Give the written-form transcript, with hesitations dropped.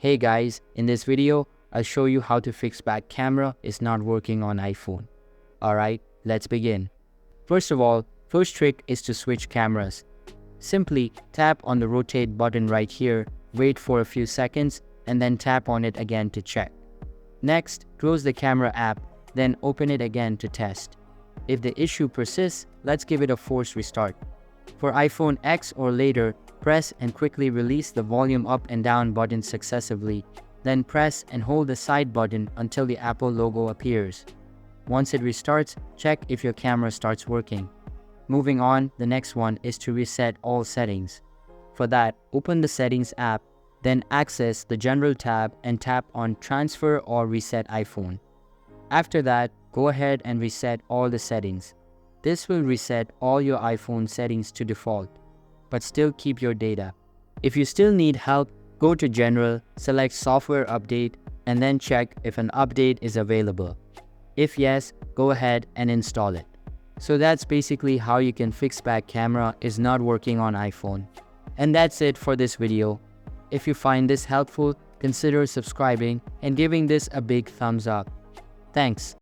Hey guys, in this video, I'll show you how to fix back camera is not working on iPhone. Alright, let's begin. First of all, first trick is to switch cameras. Simply tap on the rotate button right here, wait for a few seconds, and then tap on it again to check. Next, close the camera app, then open it again to test. If the issue persists, let's give it a forced restart. For iPhone X or later, press and quickly release the volume up and down buttons successively, then press and hold the side button until the Apple logo appears. Once it restarts, check if your camera starts working. Moving on, the next one is to reset all settings. For that, open the Settings app, then access the General tab and tap on Transfer or Reset iPhone. After that, go ahead and reset all the settings. This will reset all your iPhone settings to default, but still keep your data. If you still need help, go to General, select Software Update, and then check if an update is available. If yes, go ahead and install it. So that's basically how you can fix back camera is not working on iPhone. And that's it for this video. If you find this helpful, consider subscribing and giving this a big thumbs up. Thanks.